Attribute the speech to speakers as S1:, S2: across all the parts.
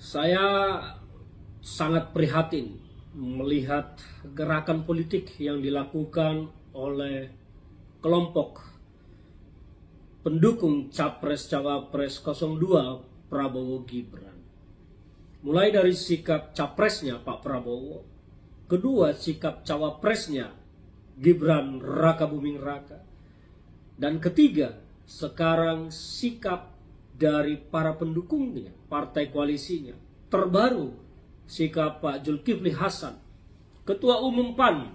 S1: Saya sangat prihatin melihat gerakan politik yang dilakukan oleh kelompok pendukung Capres-Cawapres 02 Prabowo Gibran. Mulai dari sikap capresnya Pak Prabowo, kedua sikap cawapresnya Gibran Raka Buming Raka, dan ketiga sekarang sikap dari para pendukungnya, partai koalisinya. Terbaru sikap Pak Zulkifli Hasan, Ketua Umum PAN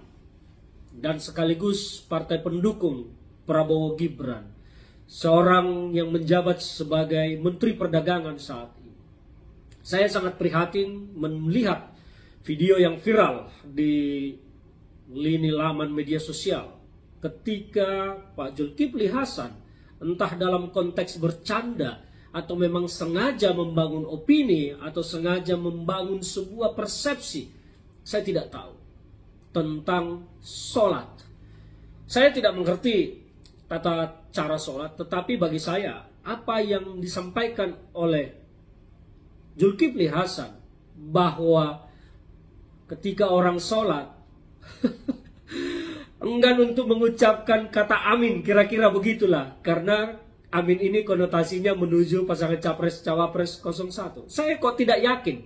S1: dan sekaligus partai pendukung Prabowo Gibran, seorang yang menjabat sebagai Menteri Perdagangan saat ini. Saya sangat prihatin melihat video yang viral di lini laman media sosial ketika Pak Zulkifli Hasan, entah dalam konteks bercanda atau memang sengaja membangun opini atau sengaja membangun sebuah persepsi, saya tidak tahu, tentang sholat. Saya tidak mengerti tata cara sholat, tetapi bagi saya apa yang disampaikan oleh Zulkifli Hasan bahwa ketika orang sholat enggan untuk mengucapkan kata amin, kira-kira begitulah, karena amin ini konotasinya menuju pasangan Capres-Cawapres 01. Saya kok tidak yakin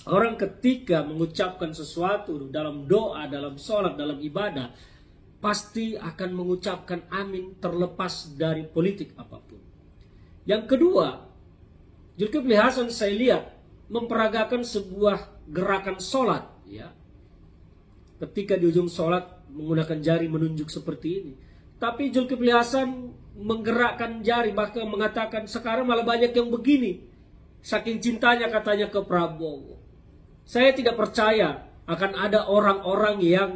S1: orang ketika mengucapkan sesuatu dalam doa, dalam sholat, dalam ibadah, pasti akan mengucapkan amin terlepas dari politik apapun. Yang kedua, Zulkifli Hasan saya lihat memperagakan sebuah gerakan sholat, ya. Ketika di ujung sholat menggunakan jari menunjuk seperti ini. Tapi Zulkifli Hasan menggerakkan jari, bahkan mengatakan sekarang malah banyak yang begini, saking cintanya katanya ke Prabowo. Saya tidak percaya akan ada orang-orang yang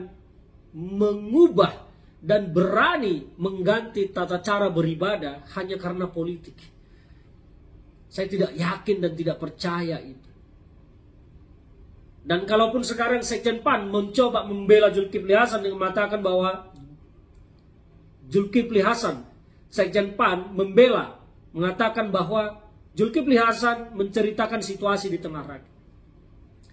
S1: mengubah dan berani mengganti tata cara beribadah hanya karena politik. Saya tidak yakin dan tidak percaya itu. Dan kalaupun sekarang Sekjen PAN mencoba membela Zulkifli Hasan dengan mengatakan bahwa Zulkifli Hasan, Sekjen PAN membela, mengatakan bahwa Zulkifli Hasan menceritakan situasi di tengah rakyat.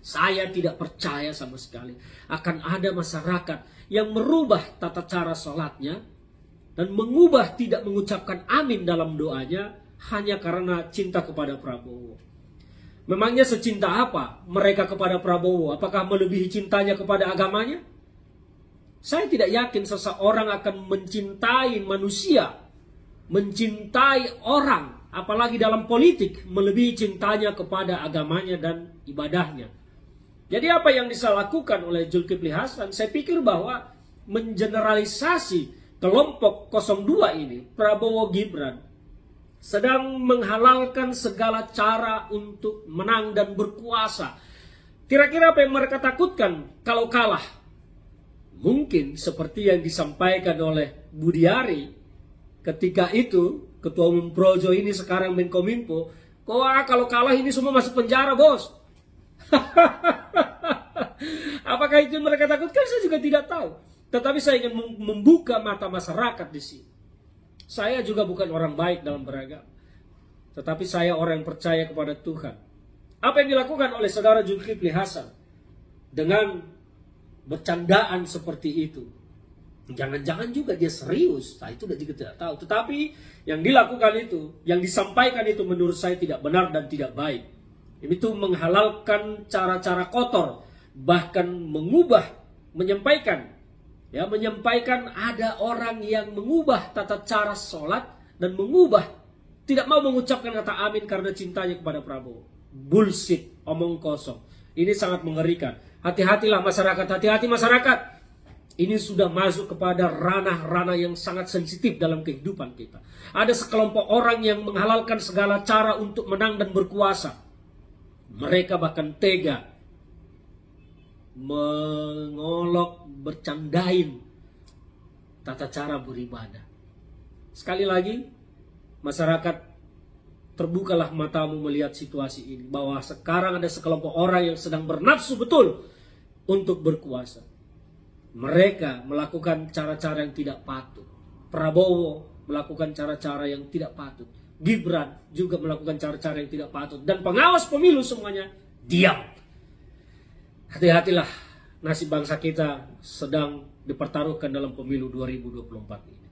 S1: Saya tidak percaya sama sekali akan ada masyarakat yang merubah tata cara sholatnya dan mengubah tidak mengucapkan amin dalam doanya hanya karena cinta kepada Prabowo. Memangnya secinta apa mereka kepada Prabowo? Apakah melebihi cintanya kepada agamanya? Saya tidak yakin seseorang akan mencintai manusia, mencintai orang, apalagi dalam politik, melebihi cintanya kepada agamanya dan ibadahnya. Jadi apa yang bisa lakukan oleh Zulkifli Hasan? Saya pikir bahwa mengeneralisasi kelompok 02 ini, Prabowo Gibran, sedang menghalalkan segala cara untuk menang dan berkuasa. Kira-kira apa yang mereka takutkan kalau kalah? Mungkin seperti yang disampaikan oleh Budiari ketika itu, Ketua Umum Projo ini sekarang Menkominfo, kalau kalah ini semua masuk penjara, bos. Apakah itu yang mereka takutkan? Saya juga tidak tahu. Tetapi saya ingin membuka mata masyarakat di sini. Saya juga bukan orang baik dalam beragama, tetapi saya orang yang percaya kepada Tuhan. Apa yang dilakukan oleh saudara Zulkifli Hasan dengan bercandaan seperti itu, jangan-jangan juga dia serius. Nah, itu juga tidak tahu. Tetapi yang dilakukan itu, yang disampaikan itu menurut saya tidak benar dan tidak baik. Itu menghalalkan cara-cara kotor, bahkan mengubah, menyampaikan ada orang yang mengubah tata cara sholat dan mengubah, tidak mau mengucapkan kata amin karena cintanya kepada Prabowo. Bullshit, omong kosong. Ini sangat mengerikan. Hati-hatilah masyarakat, hati-hati masyarakat. Ini sudah masuk kepada ranah-ranah yang sangat sensitif dalam kehidupan kita. Ada sekelompok orang yang menghalalkan segala cara untuk menang dan berkuasa. Mereka bahkan tega mengolok, bercandain tata cara beribadah. Sekali lagi, masyarakat, terbukalah matamu melihat situasi ini, bahwa sekarang ada sekelompok orang yang sedang bernafsu betul untuk berkuasa. Mereka melakukan cara-cara yang tidak patut. Prabowo melakukan cara-cara yang tidak patut. Gibran juga melakukan cara-cara yang tidak patut. Dan pengawas pemilu semuanya diam. Hati-hatilah, nasib bangsa kita sedang dipertaruhkan dalam pemilu 2024 ini.